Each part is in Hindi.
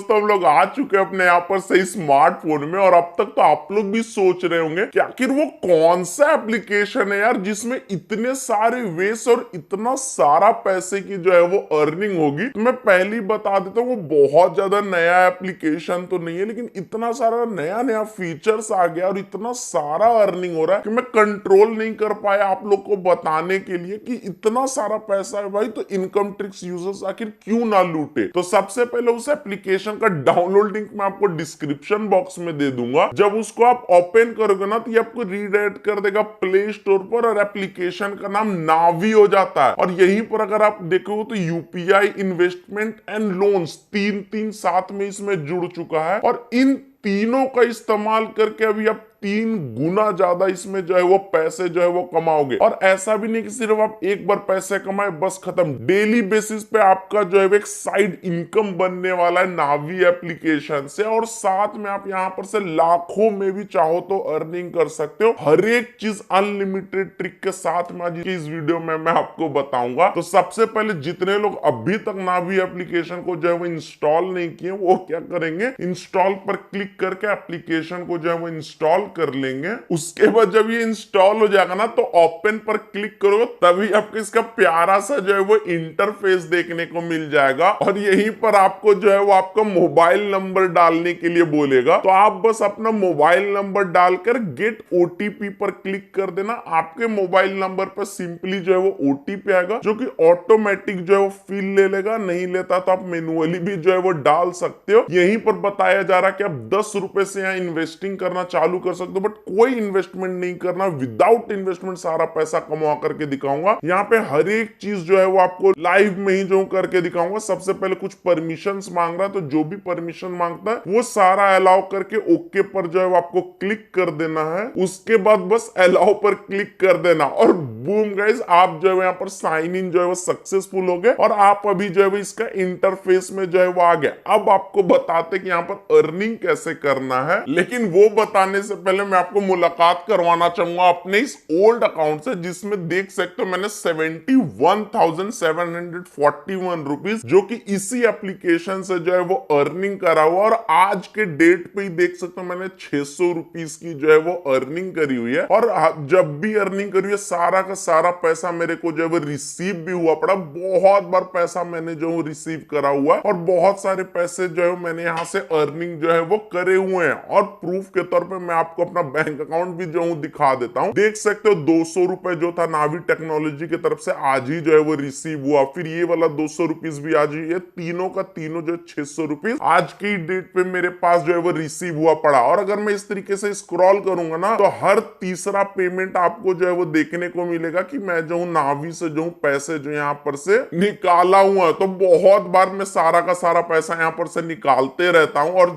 दोस्तों हम लोग आ चुके हैं अपने यहाँ पर सही स्मार्टफोन में, और अब तक तो आप लोग भी सोच रहे होंगे कि आखिर वो कौन सा एप्लीकेशन है यार जिसमें इतने सारे वेस और इतना सारा पैसे की जो है वो अर्निंग होगी। तो मैं पहले ही बता देता हूँ, वो बहुत ज्यादा नया एप्लीकेशन तो नहीं है, लेकिन इतना सारा नया नया फीचर्स आ गया और इतना सारा अर्निंग हो रहा है कि मैं कंट्रोल नहीं कर पाया आप लोग को बताने के लिए कि इतना सारा पैसा है भाई। तो इनकम ट्रिक्स यूजर्स आखिर क्यों ना लूटे। तो सबसे पहले उस एप्लीकेशन का डाउनलोड लिंक मैं आपको डिस्क्रिप्शन बॉक्स में दे दूंगा। जब उसको आप ओपन करोगे ना तो ये आपको रीडायरेक्ट कर देगा प्ले स्टोर पर, और एप्लीकेशन का नाम नावी हो जाता है। और यहीं पर अगर आप देखोगे तो यूपीआई, इन्वेस्टमेंट एंड लोन्स तीन तीन साथ में इसमें जुड़ चुका है, और इन तीनों का इस्तेमाल करके अभी आप 3 गुना ज्यादा इसमें जो है वो पैसे जो है वो कमाओगे। और ऐसा भी नहीं कि सिर्फ आप एक बार पैसे कमाए बस खत्म, डेली बेसिस पे आपका जो है एक साइड इनकम बनने वाला है नावी एप्लीकेशन से। और साथ में आप यहाँ पर से लाखों में भी चाहो तो अर्निंग कर सकते हो, हर एक चीज अनलिमिटेड ट्रिक के साथ में आज की इस वीडियो में मैं आपको बताऊंगा। तो सबसे पहले जितने लोग अभी तक नावी एप्लीकेशन को जो है वो इंस्टॉल नहीं किए वो क्या करेंगे, इंस्टॉल पर क्लिक करके एप्लीकेशन को जो है वो इंस्टॉल कर लेंगे। उसके बाद जब ये इंस्टॉल हो जाएगा ना तो ओपन पर क्लिक करोगे तभी आपको इसका प्यारा सा जो है वो इंटरफेस देखने को मिल जाएगा। और यहीं पर आपको जो है वो आपका मोबाइल नंबर डालने के लिए बोलेगा। तो आप बस अपना मोबाइल नंबर डालकर गेट ओटीपी पर क्लिक कर देना। आपके मोबाइल नंबर पर सिंपली जो है वो ओटीपी आएगा, जो कि ऑटोमेटिक जो है वो फिल ले लेगा। नहीं लेता तो आप मैन्युअली भी जो है वो डाल सकते हो। यहीं पर बताया जा रहा है कि आप 10 रुपए से यहाँ इन्वेस्टिंग करना चालू कर सकते हो, बट कोई इन्वेस्टमेंट नहीं करना, विदाउट इन्वेस्टमेंट सारा पैसा कमा करके दिखाऊंगा। यहाँ पे हर एक चीज जो है वो आपको लाइव में ही जो करके दिखाऊंगा। सबसे पहले कुछ परमिशंस मांग रहा है, तो जो भी परमिशन मांगता है वो सारा अलाउ करके ओके पर जो है वो आपको क्लिक कर देना है। उसके बाद बस अलाउ पर क्लिक कर देना, और बूम गाइस, आप जो है यहाँ पर साइन इन जो है वो सक्सेसफुल हो गए, और आप अभी जो है वो इसका इंटरफेस में जो है वो आ गया। अब आपको बताते कि यहाँ पर अर्निंग कैसे करना है, लेकिन वो बताने से पहले मैं आपको मुलाकात करवाना चाहूंगा अपने इस ओल्ड अकाउंट से, जिसमें देख सकते हो मैंने 71,741 रुपीज जो कि इसी एप्लीकेशन से जो है वो अर्निंग करा हुआ। और आज के डेट पे ही देख सकते हो मैंने 600 रुपीज की जो है वो अर्निंग करी हुई है। और जब भी अर्निंग करी है सारा का सारा पैसा मेरे को जो है वो रिसीव भी हुआ पड़ा। बहुत बार पैसा मैंने जो है रिसीव करा हुआ है, और बहुत सारे पैसे जो है मैंने यहाँ से अर्निंग जो है वो करे हुए हैं। और प्रूफ के तौर पे मैं आपको अपना बैंक अकाउंट भी जो हूँ दिखा देता हूँ। देख सकते हो 200 रुपए जो था नावी टेक्नोलॉजी की तरफ से आज ही जो है वो रिसीव हुआ। फिर ये वाला 200 रुपीज भी आज ही, ये तीनों का तीनों जो 600 रुपीज आज की डेट पे मेरे पास जो है वो रिसीव हुआ पड़ा। और अगर मैं इस तरीके से स्क्रॉल करूंगा ना तो हर तीसरा पेमेंट आपको जो है वो देखने को मिलेगा कि मैं जो हूँ नावी से जो हूँ पैसे जो यहाँ पर से निकाला हुआ। तो बहुत बार मैं सारा का सारा पैसा यहाँ पर से निकालते रहता हूँ। और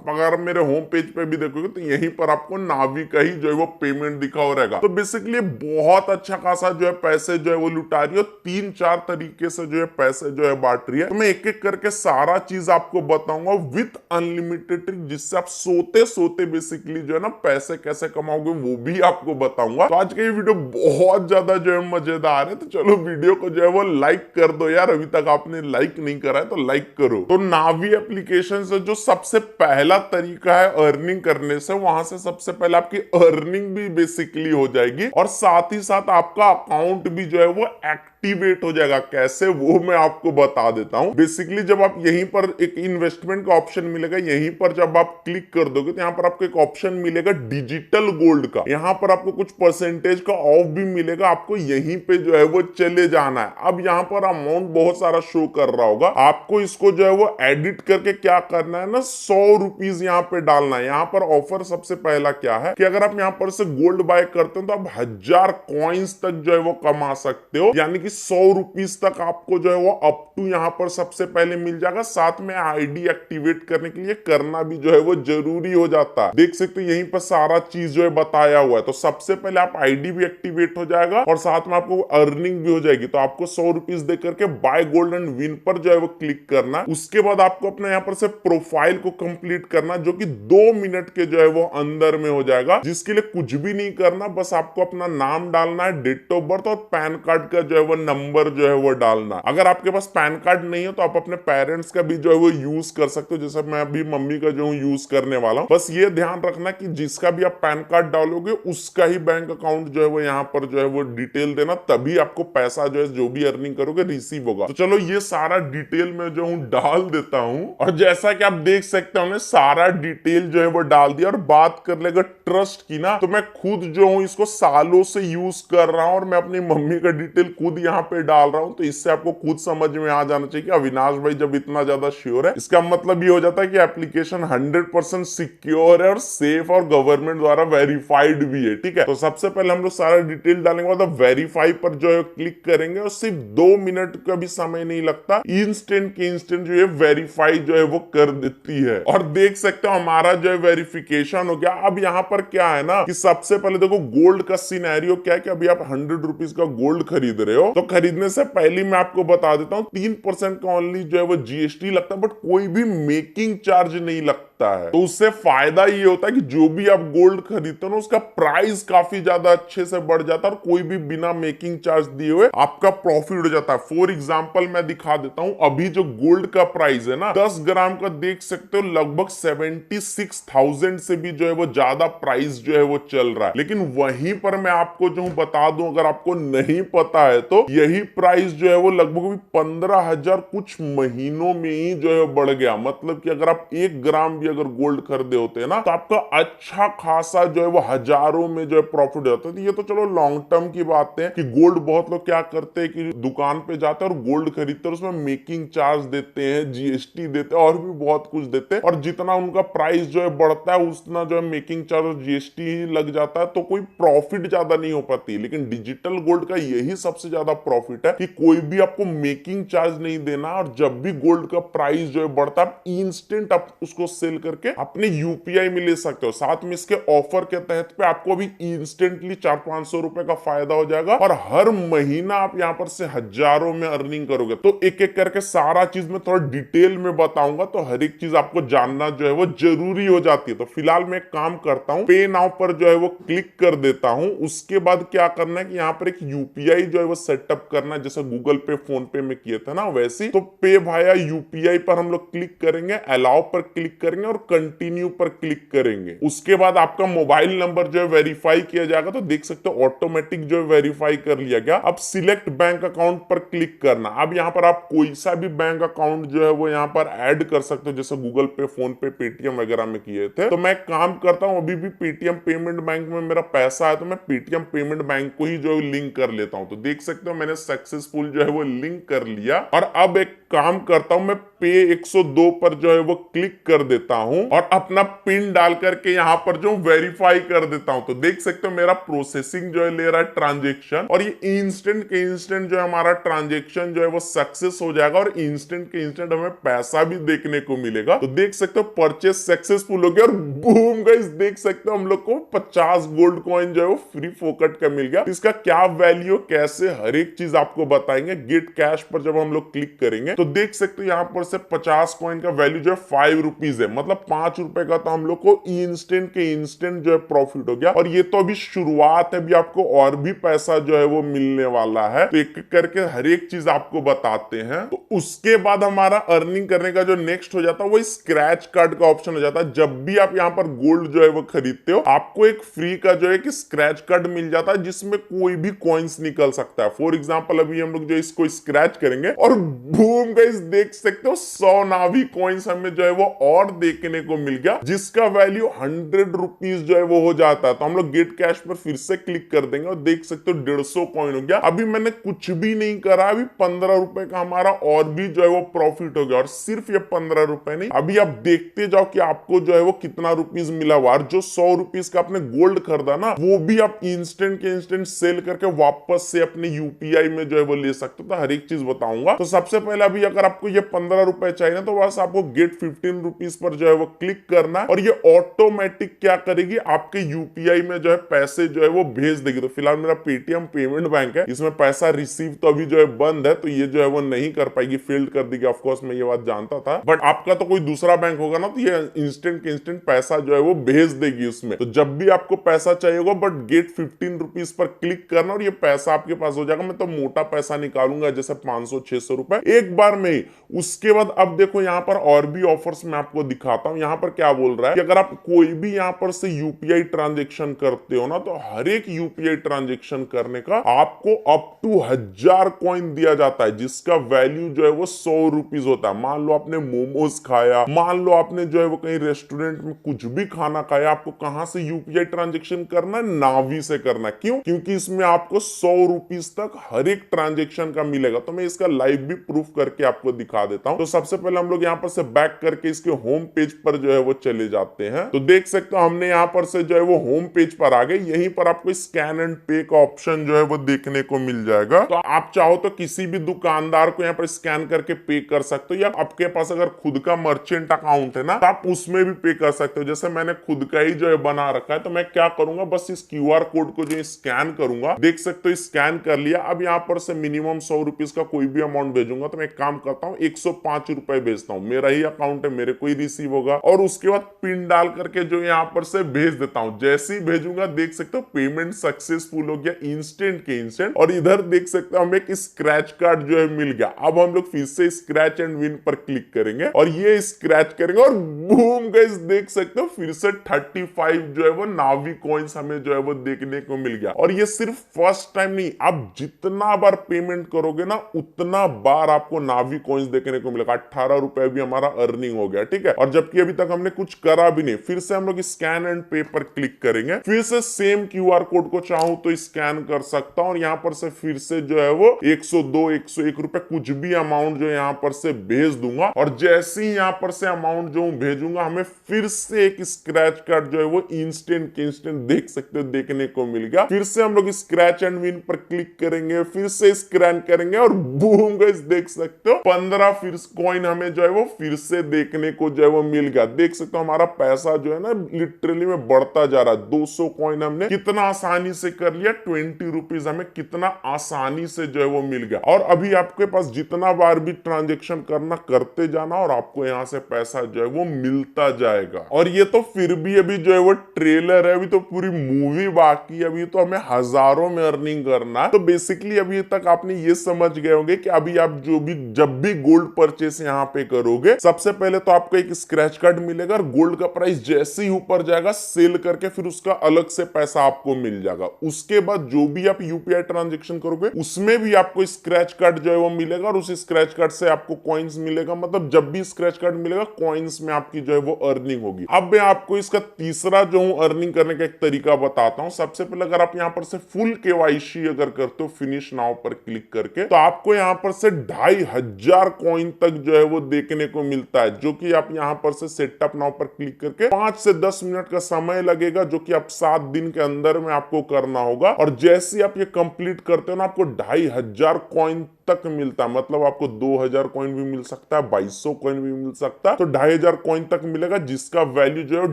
अगर मेरे होम पेज पे भी देखोगे तो यहीं पर आपको नावी का ही जो है वो पेमेंट दिखा हो रहेगा। तो बेसिकली बहुत अच्छा खासा जो है पैसे जो है वो लुटा रही है, 3-4 तरीके से जो है पैसे जो है बांट रही है। तो मैं एक एक करके सारा चीज आपको बताऊंगा विथ अनलिमिटेड ट्रिक, जिससे आप सोते सोते बेसिकली जो है ना पैसे कैसे कमाओगे वो भी आपको बताऊंगा। तो आज का ये वीडियो बहुत ज्यादा जो है मजेदार है, तो चलो वीडियो को जो है वो लाइक कर दो यार। अभी तक आपने लाइक नहीं करा है तो लाइक करो। तो नावी एप्लीकेशन से जो सबसे पहला तरीका है अर्निंग करने से, वहां से सबसे पहले आपकी अर्निंग भी बेसिकली हो जाएगी, और साथ ही साथ आपका अकाउंट भी जो है वो एक्टिवेट हो जाएगा। कैसे वो मैं आपको बता देता हूं। बेसिकली जब आप यहीं पर एक इन्वेस्टमेंट का ऑप्शन मिलेगा, यहीं पर जब आप क्लिक कर दोगे तो यहाँ पर आपको एक ऑप्शन मिलेगा डिजिटल गोल्ड का। यहाँ पर आपको कुछ परसेंटेज का ऑफ भी मिलेगा। आपको यहीं पे जो है वो चले जाना है। अब यहाँ पर अमाउंट बहुत सारा शो कर रहा होगा, आपको इसको जो है वो एडिट करके क्या करना है ना, 100 रुपीज यहाँ पे डालना है। यहाँ पर ऑफर सबसे पहला क्या है कि अगर आप यहाँ पर से गोल्ड बाय करते हो तो आप 1000 कॉइन्स तक जो है वो कमा सकते हो, यानी कि 100 रुपीज तक आपको जो है वो अप टू यहाँ पर सबसे पहले मिल जाएगा। साथ में आईडी एक्टिवेट करने के लिए करना भी जो है वो जरूरी हो जाता है। देख सकते हो यहीं पर सारा चीज जो है बताया हुआ है। तो सबसे पहले आप आईडी भी एक्टिवेट हो जाएगा और साथ में आपको अर्निंग भी हो जाएगी। तो आपको 100 रुपीज दे करके बाय गोल्ड एंड विन पर जो है वो क्लिक करना है। उसके बाद आपको अपने यहाँ पर से प्रोफाइल को कंप्लीट करना, जो कि 2 मिनट के जो है वो अंदर में हो जाएगा, जिसके लिए कुछ भी नहीं करना, बस आपको अपना नाम डालना है, डेट ऑफ बर्थ और पैन कार्ड का जो है वो नंबर जो है वो डालना। अगर आपके पास पैन कार्ड नहीं है तो आप अपने पेरेंट्स का भी जो है वो यूज कर सकते हो, जैसे मैं अभी मम्मी का जो यूज करने वाला हूँ। बस ये ध्यान रखना कि जिसका भी आप पैन कार्ड डालोगे उसका ही बैंक अकाउंट जो है वो यहाँ पर जो है वो डिटेल देना, तभी आपको पैसा जो है जो भी अर्निंग करोगे रिसीव होगा। तो चलो ये सारा डिटेल में जो हूँ डाल देता हूँ, और जैसा कि आप देख सकते हो हमने सारा डिटेल जो है वो डाल दिया। और बात कर लेगा ट्रस्ट की ना, तो मैं खुद जो हूँ इसको सालों से यूज कर रहा हूँ और मैं अपनी मम्मी का डिटेल खुद यहाँ पे डाल रहा हूँ। तो इससे आपको खुद समझ में आ जाना चाहिए कि अविनाश भाई जब इतना ज्यादा श्योर है, इसका मतलब ये हो जाता है कि एप्लीकेशन 100% सिक्योर है और सेफ और गवर्नमेंट द्वारा वेरीफाइड भी है। ठीक है, तो सबसे पहले हम लोग सारा डिटेल डालेंगे, मतलब वेरीफाई पर जो है क्लिक करेंगे और सिर्फ 2 मिनट का भी समय नहीं लगता, इंस्टेंट के इंस्टेंट जो है वेरीफाई जो है वो कर देती है। और देख सकते हो हमारा जो है वेरिफिकेशन हो गया। अब यहाँ पर क्या है ना कि सबसे पहले देखो गोल्ड का सिनेरियो क्या है कि अभी आप 100 रुपीज का गोल्ड खरीद रहे हो, तो खरीदने से पहले मैं आपको बता देता हूँ 3% का ओनली जो है वो जीएसटी लगता है, बट कोई भी मेकिंग चार्ज नहीं लगता है। तो उससे फायदा ये होता है कि जो भी आप गोल्ड खरीदते हो ना उसका प्राइस काफी ज्यादा अच्छे से बढ़ जाता है और कोई भी बिना मेकिंग चार्ज दिए हुए आपका प्रॉफिट हो जाता है। फॉर एग्जांपल मैं दिखा देता हूं, अभी जो गोल्ड का प्राइस है ना 10 ग्राम का देख सकते हो लगभग 76,000 से भी जो है वो ज्यादा प्राइस जो है वो चल रहा है। लेकिन वहीं पर मैं आपको जो बता दूं, अगर आपको नहीं पता है तो यही प्राइस जो है वो लगभग 15,000 कुछ महीनों में ही जो है बढ़ गया। मतलब कि अगर आप 1 ग्राम अगर गोल्ड खरीदे होते हैं ना तो आपका अच्छा खासा जो है वो हजारों में जो है प्रॉफिट जाता है। ये तो चलो लॉन्ग टर्म की बात है कि गोल्ड बहुत लोग क्या करते हैं कि दुकान पे जाते हैं और गोल्ड खरीदते हैं, उसमें मेकिंग चार्ज देते हैं, जीएसटी देते हैं और भी बहुत कुछ देते हैं, और जितना उनका प्राइस जो है बढ़ता है उतना जो है मेकिंग चार्ज और जीएसटी ही लग जाता है, तो कोई प्रॉफिट ज्यादा नहीं हो पाती। लेकिन डिजिटल गोल्ड का यही सबसे ज्यादा प्रॉफिट है कि कोई भी आपको मेकिंग चार्ज नहीं देना, और जब भी गोल्ड का प्राइस जो है बढ़ता है इंस्टेंट आप उसको सेल करके अपने यूपीआई में ले सकते हो। साथ में इसके ऑफर के तहत पे आपको भी इंस्टेंटली 400-500 रुपए का फायदा हो जाएगा और हर महीना आप यहां पर से हजारों में अर्निंग करोगे। तो एक एक करके सारा चीज में थोड़ा डिटेल में बताऊंगा, तो हर एक चीज आपको जानना जो है वो जरूरी हो जाती है। तो फिलहाल मैं एक काम करता हूं, पे नाउ पर जो है वो क्लिक कर देता हूं। उसके बाद क्या करना है कि यहाँ पर एक यूपीआई जो है वो सेटअप करना है, जैसे गूगल पे फोन पे में किए थे ना वैसे। तो पे भाया यूपीआई पर हम लोग क्लिक करेंगे, अलाउ पर क्लिक करेंगे और कंटिन्यू पर क्लिक करेंगे। उसके बाद आपका मोबाइल नंबर जो है वेरीफाई किया जाएगा, तो देख सकते हो ऑटोमेटिक जो है वेरीफाई कर लिया गया। अब सिलेक्ट बैंक अकाउंट पर क्लिक करना। अब यहाँ पर आप कोई सा भी बैंक अकाउंट जो है वो यहाँ पर ऐड कर सकते हो, जैसे गूगल पे, फोन पे, पेटीएम वगैरह में किए थे। तो मैं काम करता हूँ, अभी भी पेटीएम पेमेंट बैंक में मेरा पैसा है, तो मैं पेटीएम पेमेंट बैंक को ही जो है लिंक कर लेता हूँ। तो देख सकते हो मैंने सक्सेसफुल जो है वो लिंक कर लिया। और अब एक काम करता हूं, मैं पे 102 पर जो है वो क्लिक कर देता हूं और अपना पिन डाल करके यहां पर जो वेरीफाई कर देता हूं। तो देख सकते हो मेरा प्रोसेसिंग जो है ले रहा है ट्रांजेक्शन, और ये इंस्टेंट के इंस्टेंट जो है हमारा ट्रांजेक्शन जो है वो सक्सेस हो जाएगा और इंस्टेंट के इंस्टेंट हमें पैसा भी देखने को मिलेगा। तो देख सकते हो परचेज सक्सेसफुल हो गया और बूम गाइस, देख सकते हो हम लोग को 50 गोल्ड कॉइन जो है वो फ्री फोकट का मिल गया। इसका क्या वैल्यू, कैसे, हर एक चीज आपको बताएंगे। गेट कैश पर जब हम लोग क्लिक करेंगे तो देख सकते हो यहां पर से 50 कॉइन का वैल्यू जो है 5 रुपीज है, मतलब 5 रुपए का तो हम लोग को इंस्टेंट के इंस्टेंट जो है प्रॉफिट हो गया। और ये तो अभी शुरुआत है, अभी आपको और भी पैसा जो है वो मिलने वाला है। तो एक करके हर एक चीज आपको बताते हैं। तो उसके बाद हमारा अर्निंग करने का जो नेक्स्ट हो जाता है वो स्क्रैच कार्ड का ऑप्शन हो जाता है। जब भी आप यहाँ पर गोल्ड जो है वो खरीदते हो आपको एक फ्री का जो है कि स्क्रैच कार्ड मिल जाता है, जिसमें कोई भी कॉइन्स निकल सकता है। फॉर एग्जाम्पल अभी हम लोग जो इसको स्क्रैच करेंगे और बूम गाइस, देख सकते हो 100 नावी कॉइन्स हमें जो है वो और देखने को मिल गया, जिसका वैल्यू 100 रुपीज जो है वो हो जाता है। तो हम लोग गेट कैश पर फिर से क्लिक कर देंगे और देख सकते हो 150 कॉइन हो गया। अभी मैंने कुछ भी नहीं करा, अभी 15 रुपए का हमारा और भी जो है वो प्रॉफिट हो गया। और सिर्फ ये 15 रुपए नहीं, अभी आप देखते जाओ कि आपको जो है वो कितना रुपीज मिला हुआ। जो 100 रुपीज का आपने गोल्ड खरीदा ना, वो भी आप इंस्टेंट के इंस्टेंट सेल करके वापस से अपने यूपीआई में जो है वो ले सकते हो। तो हर एक चीज बताऊंगा। तो सबसे पहले अभी अगर आपको ये 15 रुपए चाहिए ना, तो बस आपको गेट 15 रुपीज पर जो जो है वो क्लिक करना है और ये ऑटोमेटिक क्या करेगी, आपके यूपीआई में जो है पैसे जो है वो भेज देगी। तो फिलहाल मेरा पेटीएम पेमेंट बैंक है, इसमें पैसा रिसीव तो अभी जो है बंद है, तो ये जो है वो नहीं कर पाएगी, फेल्ड कर देगी। ऑफ कोर्स मैं ये बात जानता था, बट आपका तो कोई दूसरा बैंक होगा ना, तो ये इंस्टेंट के इंस्टेंट पैसा जो है वो भेज देगी उसमें। तो जब भी आपको पैसा चाहिए होगा but get 15 rupees per click करना और ये पैसा आपके पास हो जाएगा। मैं तो मोटा पैसा निकालूंगा जैसे 500-600 रुपए एक बार में ही। उसके बाद अब देखो यहाँ पर और भी ऑफर्स मैं आपको दिखाता हूँ। यहाँ पर क्या बोल रहा है कि अगर आप कोई भी यहाँ पर से यूपीआई ट्रांजेक्शन करते हो ना, तो हर एक यूपीआई ट्रांजेक्शन करने का आपको अप टू 1000 कॉइन दिया जाता है, जिसका वैल्यू जो है वो 100 रुपीज होता है। मान लो आपने मोमोज खाया, मान लो आपने जो है वो कहीं रेस्टोरेंट में कुछ भी खाना खाया, आपको कहां से यूपीआई ट्रांजेक्शन करना है, नावी से करना है। क्यों? क्योंकि इसमें आपको 100 रुपीज तक हर एक ट्रांजेक्शन का मिलेगा। तो मैं इसका लाइव भी प्रूफ करके आपको दिखा देता हूं। तो सबसे पहले हम लोग यहाँ पर से बैक करके इसके होम पेज पर जो है वो चले जाते हैं। तो देख सकते हो हमने यहाँ पर से जो है वो होम पेज पर आ गए। यहीं पर आपको स्कैन एंड पे का ऑप्शन जो है वो देखने को मिल जाएगा। तो आप चाहो तो किसी भी दुकानदार को यहाँ पर स्कैन करके पे कर सकते हो, या आपके पास अगर खुद का मर्चेंट अकाउंट है ना, तो आप उसमें भी पे कर सकते हो। जैसे मैंने खुद का ही जो है बना रखा है, तो मैं क्या करूंगा, बस इस क्यूआर कोड को जो स्कैन करूंगा, देख सकते हो स्कैन कर लिया। अब यहाँ पर से मिनिमम 100 रुपीज का कोई भी अमाउंट भेजूंगा, तो मैं एक काम करता हूँ 105 रुपए भेजता हूँ। मेरा ही अकाउंट है, मेरे को ही रिसीव होगा, और उसके बाद पिन डाल करके जो यहाँ पर से भेज देता हूँ। जैसे ही भेजूंगा देख सकते हो पेमेंट सक्सेसफुल हो गया, इंस्टेंट के इंस्टेंट। और इधर देख सकते हो हमें एक स्क्रैच कार्ड जो है मिल गया। अब हम लोग फिर से स्क्रैच एंड विन पर क्लिक करेंगे और ये स्क्रैच करेंगे और बूम गाइस, देख सकते हो फिर से 35 जो है वो नावी कॉइन्स हमें जो है वो देखने को मिल गया। और ये सिर्फ फर्स्ट टाइम नहीं, आप जितना बार पेमेंट करोगे ना, उतना बार आपको नावी कॉइन्स देखने को मिलेगा। 18 रुपए भी हमारा अर्निंग हो गया, ठीक है। और जबकि अभी तक हमने कुछ करा भी नहीं। फिर से हम लोग स्कैन एंड पे पर क्लिक करेंगे, फिर से सेम क्यूआर कोड को चाहूं तो स्कैन कर सकता हूं, और यहाँ पर से फिर से जो है वो 102, 101 रुपए कुछ भी अमाउंट जो यहाँ पर से भेज दूंगा। और जैसे ही यहाँ पर से अमाउंट जो भेजूंगा, हमें फिर से एक स्क्रैच कार्ड जो है वो इंस्टेंट के इंस्टेंट देख सकते हो देखने को मिल गया। फिर से हम लोग स्क्रैच एंड विन पर क्लिक करेंगे, फिर से स्कैन करेंगे और बूम गाइस, देख सकते हो 15 फिर कॉइन हमें जो है वो फिर से देखने को जो है वो मिल गया। देख सकते हो हमारा पैसा जो है ना लिटरली में बढ़ता जा रहा है। 200 कॉइन हमने कितना आसानी से कर लिया, 20 रुपीज हमें कितना आसानी से जो है वो मिल गया। और अभी आपके पास जितना बार भी ट्रांजेक्शन करना करते जाना और आपको यहाँ से पैसा जो है वो मिलता जाएगा। और ये तो फिर भी अभी जो है वो ट्रेलर है, अभी तो पूरी मूवी बाकी है, अभी तो हमें हजारों में अर्निंग करना है। तो बेसिकली अभी तक आपने ये समझ गए होंगे कि अभी आप जब भी गोल्ड परचेस यहाँ पे करोगे, सबसे पहले तो आपको एक स्क्रैच कार्ड मिलेगा और गोल्ड का प्राइस जैसे ही ऊपर जाएगा सेल करके फिर उसका अलग से पैसा आपको मिल जाएगा। उसके बाद जो भी आप यूपीआई ट्रांजेक्शन करोगे उसमें भी आपको स्क्रैच कार्ड जो है वो मिलेगा, और उस स्क्रैच कार्ड से आपको कॉइन्स मिलेगा। मतलब जब भी स्क्रैच कार्ड मिलेगा कॉइन्स में आपकी जो है वो अर्निंग होगी। अब मैं आपको इसका तीसरा जो हूं अर्निंग करने का एक तरीका बताता हूं। सबसे पहले अगर आप यहाँ पर से फुल केवाईसी अगर करते हो फिनिश नाउ पर क्लिक करके, तो आपको यहाँ पर से 2500 कॉइन तक जो है वो देखने को मिलता है, जो कि आप यहाँ पर से सेटअप नाउ पर क्लिक करके 5 से 10 मिनट का समय लगेगा, जो कि आप 7 दिन के अंदर में आपको करना होगा। और जैसे आप ये कंप्लीट करते हो ना, आपको 2500 कॉइन तक मिलता है। मतलब आपको 2000 कॉइन भी मिल सकता है, 2200 कॉइन भी मिल सकता है, तो 2500 कॉइन तक मिलेगा, जिसका वैल्यू जो है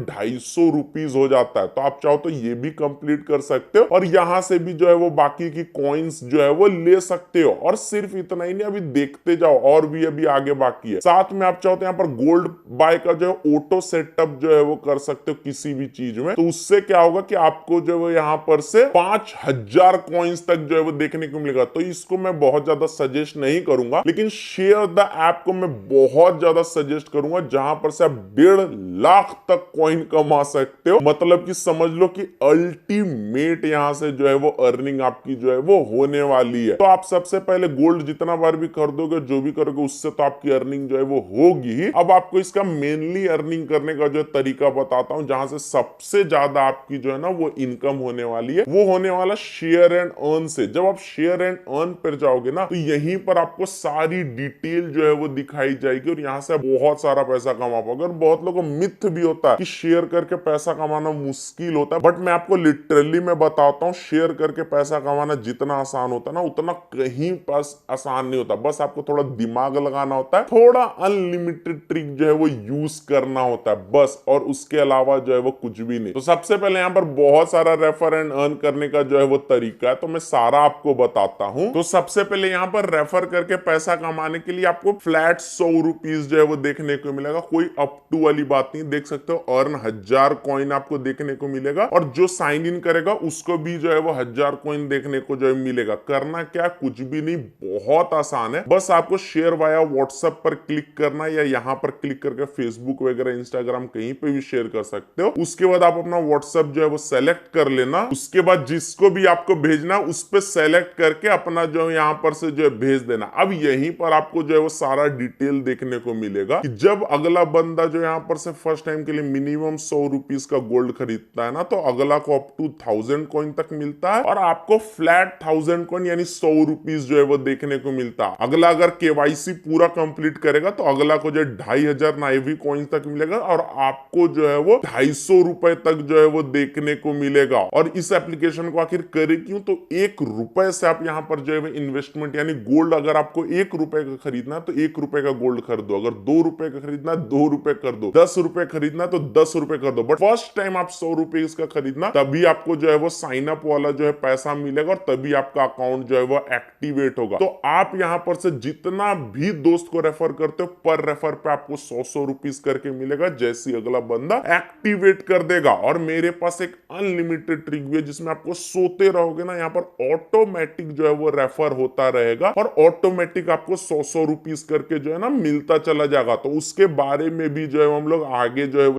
250 रुपीज हो जाता है। तो आप चाहो तो ये भी कंप्लीट कर सकते हो और यहाँ से भी जो है वो बाकी की कॉइन्स जो है वो ले सकते हो। और सिर्फ इतना ही नहीं, अभी देखते जाओ और भी अभी आगे बाकी है। साथ में आप चाहो तो यहाँ पर गोल्ड बाय का जो है ऑटो सेटअप जो है वो कर सकते हो किसी भी चीज में। तो उससे क्या होगा कि आपको जो है यहाँ पर से 5000 कॉइन्स तक जो है वो देखने को मिलेगा। तो इसको मैं बहुत ज्यादा सजेस्ट नहीं करूंगा, लेकिन शेयर द ऐप को मैं बहुत ज्यादा सजेस्ट करूंगा, जहां पर से आप 1.5 लाख तक कॉइन कमा सकते हो। मतलब कि समझ लो कि अल्टीमेट यहां से जो है वो अर्निंग आपकी जो है वो होने वाली है। तो आप सबसे पहले गोल्ड जितना बार भी खरीदोगे, जो भी करोगे, उससे तो आपकी अर्निंग जो है वो होगी ही। अब आपको इसका मेनली अर्निंग करने का जो तरीका बताता हूं, जहां से सबसे ज्यादा आपकी जो है ना वो इनकम होने वाली है, वो होने वाला शेयर एंड अर्न से। जब आप शेयर एंड अर्न पर जाओगे ना, तो यहीं पर आपको सारी डिटेल जो है वो दिखाई जाएगी और यहाँ से बहुत सारा पैसा कमा पाओगे। और बहुत लोगों को मिथ भी होता है कि शेयर करके पैसा कमाना मुश्किल होता है, बट मैं आपको लिटरली मैं बताता हूँ, शेयर करके पैसा कमाना जितना आसान होता है ना, उतना कहीं पास आसान नहीं होता। बस आपको थोड़ा दिमाग लगाना होता है, थोड़ा अनलिमिटेड ट्रिक जो है वो यूज करना होता है बस, और उसके अलावा जो है वो कुछ भी नहीं। तो सबसे पहले यहाँ पर बहुत सारा रेफर एंड अर्न करने का जो है वो तरीका है, तो मैं सारा आपको बताता हूँ। तो सबसे पहले यहाँ पर रेफर करके पैसा कमाने के लिए आपको फ्लैट 100 रुपीज जो है वो देखने को मिलेगा। कोई अप टू वाली बात नहीं, देख सकते हो अर्न 1000 कॉइन आपको देखने को मिलेगा, और जो साइन इन करेगा उसको भी जो है वो 1000 कॉइन देखने को जो है मिलेगा। करना क्या, कुछ भी नहीं, बहुत आसान है। बस आपको शेयर वाया व्हाट्सएप पर क्लिक करना है, या यहाँ पर क्लिक करके फेसबुक वगैरह इंस्टाग्राम कहीं पे भी शेयर कर सकते हो। उसके बाद आप अपना व्हाट्सएप जो है वो सेलेक्ट कर लेना। उसके बाद जिसको भी आपको भेजना उस पर सेलेक्ट करके अपना जो है यहाँ पर से जो है भेज देना। अब यहीं पर आपको जो है वो सारा डिटेल देखने को मिलेगा कि जब अगला बंदा जो यहाँ पर से फर्स्ट टाइम के लिए मिनिमम 100 रुपीज का गोल्ड खरीदता है ना, तो अगला को अप टू 1000 कॉइन तक मिलता है, और आपको फ्लैट 1000 कॉइन यानी 100 रुपीज जो है वो देखने को मिलता है। अगला अगर केवाईसी पूरा कंप्लीट करेगा तो अगला को जो 2500 नाइवी कॉइन तक मिलेगा, और आपको जो है वो 250 रुपए तक जो है वो देखने को मिलेगा। और इस एप्लीकेशन को आखिर करे क्यों, तो 1 रुपए से आप यहाँ पर जो है इन्वेस्टमेंट यानी गोल्ड, अगर आपको 1 रुपए का खरीदना है तो 1 रुपए का गोल्ड खरीदो, अगर 2 रुपए का खरीदना है 2 रुपए कर दो, 10 रुपए खरीदना है तो 10 रुपए कर दो। बट फर्स्ट टाइम आप 100 रुपए इसका खरीदना, तभी आपको जो है वो साइन अप वाला जो है पैसा मिलेगा, और तभी आपका अकाउंट जो है वो एक्टिवेट होगा। तो आप यहाँ पर से जितना भी दोस्त को रेफर करते हो, पर रेफर पे आपको 100 रुपीज करके मिलेगा जैसे अगला बंदा एक्टिवेट कर देगा। और मेरे पास एक अनलिमिटेड ट्रिक भी है जिसमें आपको सोते रहोगे ना, यहाँ पर ऑटोमेटिक जो है वो रेफर होता रहेगा, और ऑटोमेटिक आपको 100 रुपीज करके जो है ना मिलता चला जाएगा। तो उसके बारे में भी जो है हम लोग आगे जो है